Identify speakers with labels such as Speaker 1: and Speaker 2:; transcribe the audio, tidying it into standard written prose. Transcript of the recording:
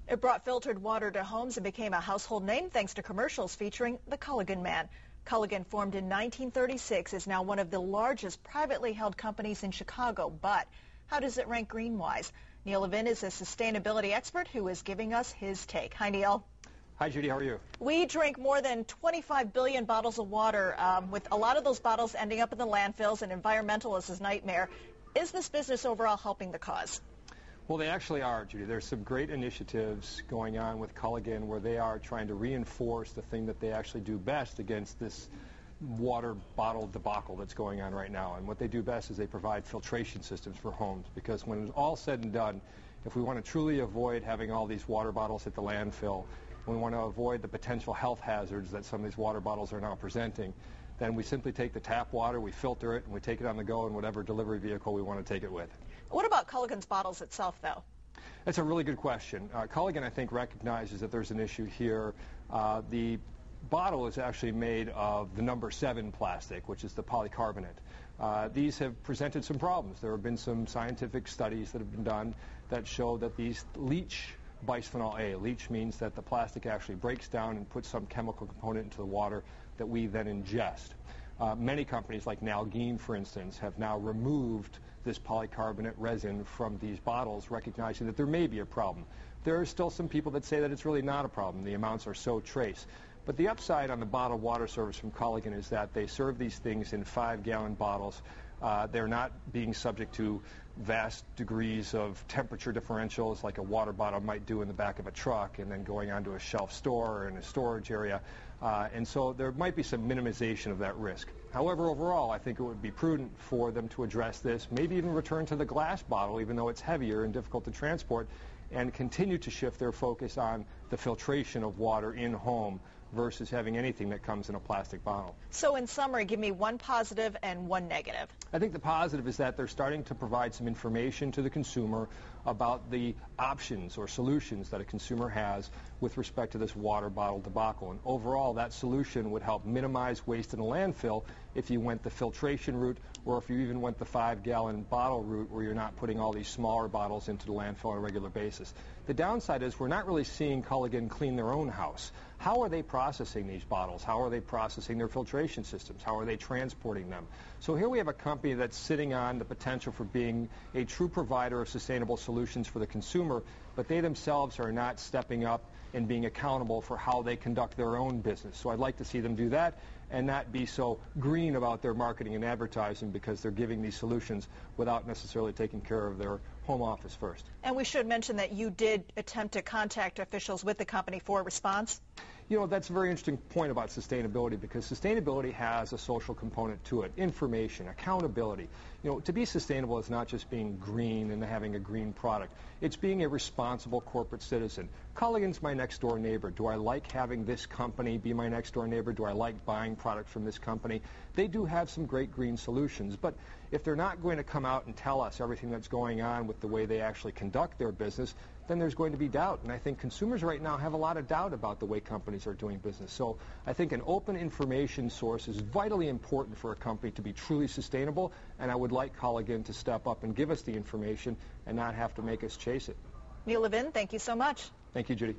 Speaker 1: It brought filtered water to homes and became a household name thanks to commercials featuring the Culligan man. Culligan, formed in 1936, is now one of the largest privately held companies in Chicago. But how does it rank green-wise? Neal Levin is a sustainability expert who is giving us his take. Hi, Neal.
Speaker 2: Hi, Judy. How are you?
Speaker 1: We drink more than 25 billion bottles of water, with a lot of those bottles ending up in the landfills, and environmentalists is a nightmare. Is this business overall helping the cause?
Speaker 2: Well, they actually are, Judy. There's some great initiatives going on with Culligan where they are trying to reinforce the thing that they actually do best against this water bottle debacle that's going on right now. And what they do best is they provide filtration systems for homes, because when it's all said and done, if we want to truly avoid having all these water bottles at the landfill, we want to avoid the potential health hazards that some of these water bottles are now presenting, then we simply take the tap water, we filter it, and we take it on the go in whatever delivery vehicle we want to take it with.
Speaker 1: What about Culligan's bottles itself, though?
Speaker 2: That's a really good question. Culligan, I think, recognizes that there's an issue here. The bottle is actually made of the number 7 plastic, which is the polycarbonate. These have presented some problems. There have been some scientific studies that have been done that show that these leach bisphenol A. Leach means that the plastic actually breaks down and puts some chemical component into the water that we then ingest. Many companies like Neal, for instance, have now removed this polycarbonate resin from these bottles, recognizing that there may be a problem. There are still some people that say that it's really not a problem. The amounts are so trace. But the upside on the bottled water service from Culligan is that they serve these things in 5-gallon bottles. They're not being subject to vast degrees of temperature differentials like a water bottle might do in the back of a truck and then going onto a shelf store or in a storage area. And so there might be some minimization of that risk. However, overall, I think it would be prudent for them to address this, maybe even return to the glass bottle, even though it's heavier and difficult to transport, and continue to shift their focus on the filtration of water in home versus having anything that comes in a plastic bottle.
Speaker 1: So in summary, give me one positive and one negative.
Speaker 2: I think the positive is that they're starting to provide some information to the consumer about the options or solutions that a consumer has with respect to this water bottle debacle. And overall, that solution would help minimize waste in the landfill if you went the filtration route, or if you even went the 5-gallon bottle route where you're not putting all these smaller bottles into the landfill on a regular basis. The downside is we're not really seeing Culligan clean their own house. How are they processing these bottles? How are they processing their filtration systems? How are they transporting them? So here we have a company that's sitting on the potential for being a true provider of sustainable solutions for the consumer, but they themselves are not stepping up and being accountable for how they conduct their own business. So I'd like to see them do that and not be so green about their marketing and advertising, because they're giving these solutions without necessarily taking care of their home office first.
Speaker 1: And we should mention that you did attempt to contact officials with the company for a response.
Speaker 2: You know, that's a very interesting point about sustainability, because sustainability has a social component to it. Information, accountability. You know, to be sustainable is not just being green and having a green product. It's being a responsible corporate citizen. Culligan's my next door neighbor. Do I like having this company be my next door neighbor? Do I like buying product from this company? They do have some great green solutions, but if they're not going to come out and tell us everything that's going on with the way they actually conduct their business, then there's going to be doubt. And I think consumers right now have a lot of doubt about the way companies are doing business. So I think an open information source is vitally important for a company to be truly sustainable, and I would like Culligan to step up and give us the information and not have to make us chase it.
Speaker 1: Neal Levin, thank you so much.
Speaker 2: Thank you, Judy.